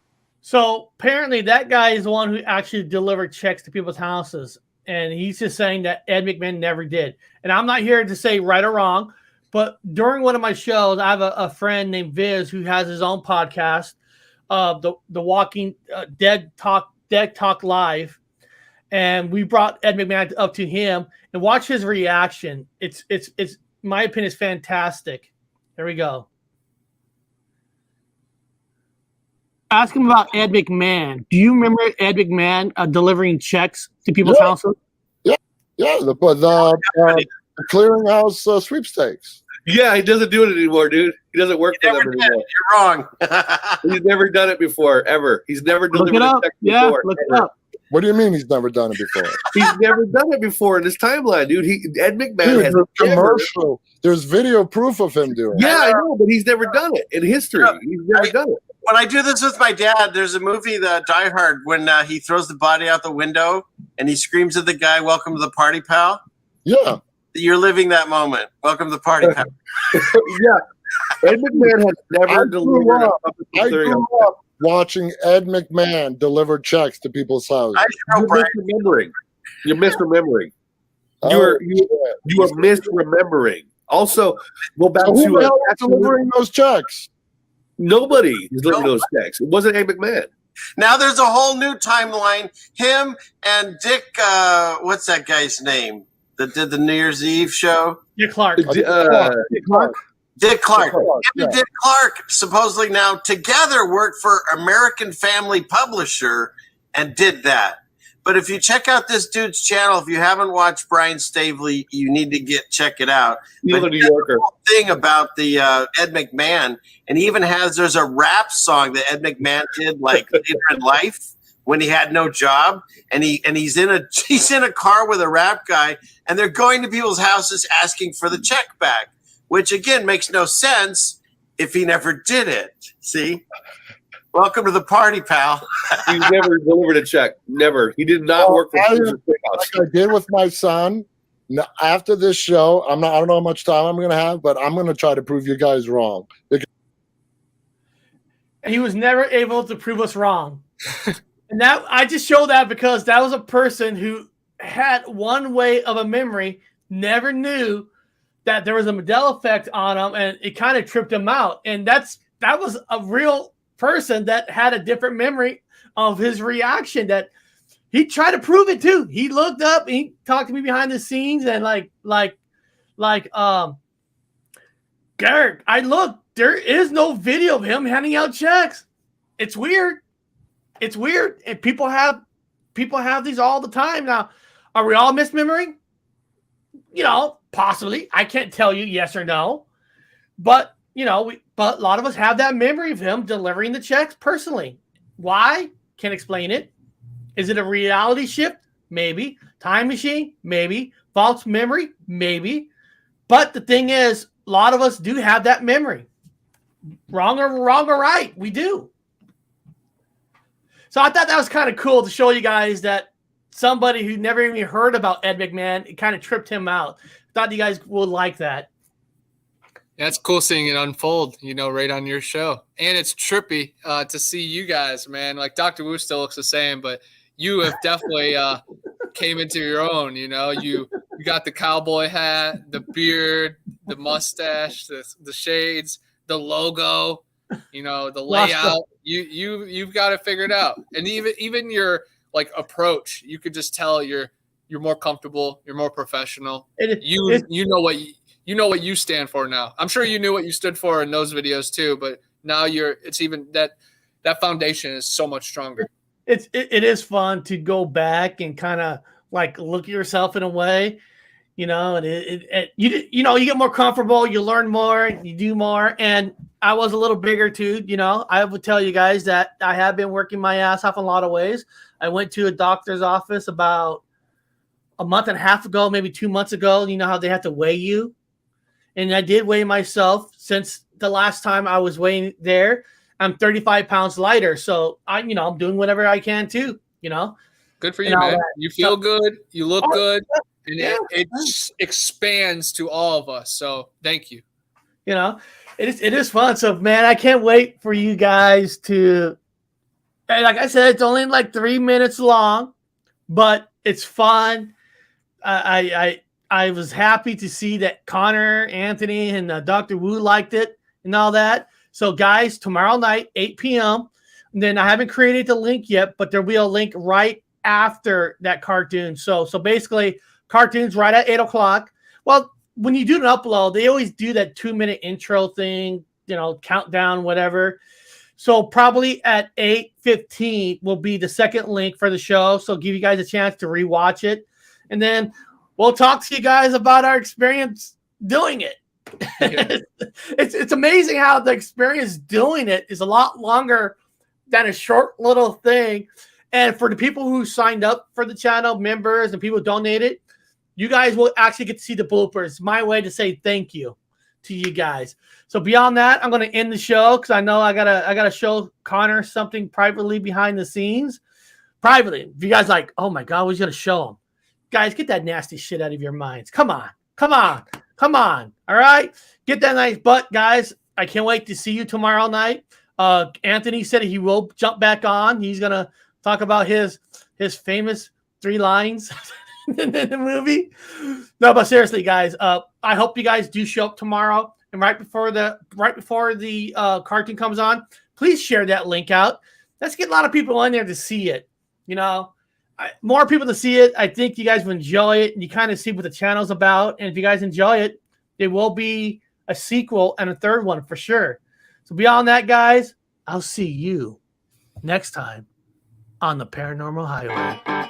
So apparently that guy is the one who actually delivered checks to people's houses. And he's just saying that Ed McMahon never did. And I'm not here to say right or wrong, but during one of my shows, I have a friend named Viz who has his own podcast, the Walking Dead Talk Live. And we brought Ed McMahon up to him and watch his reaction. It's my opinion, is fantastic. Here we go. Ask him about Ed McMahon. Do you remember Ed McMahon delivering checks to people's houses? Yeah, the clearinghouse sweepstakes. Yeah, he doesn't do it anymore, dude. He doesn't work for them anymore. You're wrong. He's never done it before, ever. He's never Look delivered it a up. check Yeah, before. look it ever. up. What do you mean he's never done it before? He's never done it before in his timeline, dude. Ed McMahon Dude, has there's never. commercial. There's video proof of him doing it. Yeah, I know, but he's never done it in history. He's never done it. When I do this with my dad, there's a movie, the Die Hard, when he throws the body out the window and he screams at the guy, "Welcome to the party, pal." Yeah. You're living that moment. Welcome to the party, pal. Yeah. Ed McMahon has never delivered a public I grew up watching Ed McMahon deliver checks to people's houses. You're misremembering. You're misremembering. Oh, You are misremembering. Also, go back So to who the hell is delivering those checks? Nobody is delivering those checks. It wasn't Ed McMahon. Now there's a whole new timeline. Him and Dick, what's that guy's name that did the New Year's Eve show? Dick Clark. Dick Clark. Dick Clark. Him and yeah. Dick Clark supposedly now together work for American Family Publisher and did that. But if you check out this dude's channel, if you haven't watched Brian Stavely, you need to check it out. He's a New Yorker. The whole thing about the Ed McMahon, and he even there's a rap song that Ed McMahon did like later in life when he had no job, and he's in a car with a rap guy, and they're going to people's houses asking for the check back, which again makes no sense if he never did it. See? Welcome to the party, pal. He's never delivered a check. Never. He did not work for Like I did with my son. Now, after this show, I don't know how much time I'm going to have, but I'm going to try to prove you guys wrong. And he was never able to prove us wrong. And that I just show that because that was a person who had one way of a memory, never knew that there was a Mandela effect on him, and it kind of tripped him out. And that was a real person that had a different memory of his reaction. That he tried to prove it too. He looked up, he talked to me behind the scenes, and Garrett, I looked. There is no video of him handing out checks. It's weird. It's weird. And people have these all the time. Now, are we all misremembering? You know, possibly. I can't tell you yes or no. But, you know, but a lot of us have that memory of him delivering the checks personally. Why? Can't explain it. Is it a reality shift? Maybe. Time machine? Maybe. False memory? Maybe. But the thing is, a lot of us do have that memory. Wrong or right, we do. So I thought that was kind of cool to show you guys that somebody who never even heard about Ed McMahon, it kind of tripped him out. Thought you guys would like that. Yeah, it's cool seeing it unfold, you know, right on your show. And it's trippy to see you guys, man. Like Dr. Wu still looks the same, but you have definitely came into your own, you know. You got the cowboy hat, the beard, the mustache, the shades, the logo, you know, the layout. You've got it figured out. And even your like approach, you could just tell you're more comfortable, you're more professional. You know what you stand for now. I'm sure you knew what you stood for in those videos too, but now it's even that foundation is so much stronger. It is fun to go back and kind of like look at yourself in a way, you know, and you get more comfortable, you learn more, you do more. And I was a little bigger too, you know. I would tell you guys that I have been working my ass off in a lot of ways. I went to a doctor's office about a month and a half ago, maybe 2 months ago. You know how they have to weigh you, and I did weigh myself. Since the last time I was weighing there, I'm 35 pounds lighter. So I'm doing whatever I can too, you know. Good for you, man. You feel good. You look good. And it expands to all of us. So thank you. You know, it is fun. So, man, I can't wait for you guys to, like I said, it's only like 3 minutes long, but it's fun. I was happy to see that Connor, Anthony, and Dr. Wu liked it and all that. So, guys, tomorrow night, 8 p.m. And then I haven't created the link yet, but there'll be a link right after that cartoon. So basically, cartoons right at 8 o'clock. Well, when you do an upload, they always do that 2-minute intro thing, you know, countdown, whatever. So probably at 8:15 will be the second link for the show. So give you guys a chance to rewatch it. And then we'll talk to you guys about our experience doing it. Yeah. It's amazing how the experience doing it is a lot longer than a short little thing. And for the people who signed up for the channel, members and people who donated, you guys will actually get to see the bloopers. My way to say thank you to you guys. So beyond that, I'm going to end the show because I know I gotta show Connor something privately behind the scenes. Privately, if you guys like, oh my God, what's gonna show him? Guys, get that nasty shit out of your minds. Come on. All right, get that nice butt, guys. I can't wait to see you tomorrow night. Anthony said he will jump back on. He's gonna talk about his famous 3 lines. In the movie. No, but seriously, guys, I hope you guys do show up tomorrow. And right before the cartoon comes on, please share that link out. Let's get a lot of people in there to see it. You know, more people to see it. I think you guys will enjoy it, and you kind of see what the channel's about. And if you guys enjoy it, there will be a sequel and a third one for sure. So beyond that, guys, I'll see you next time on the Paranormal Highway.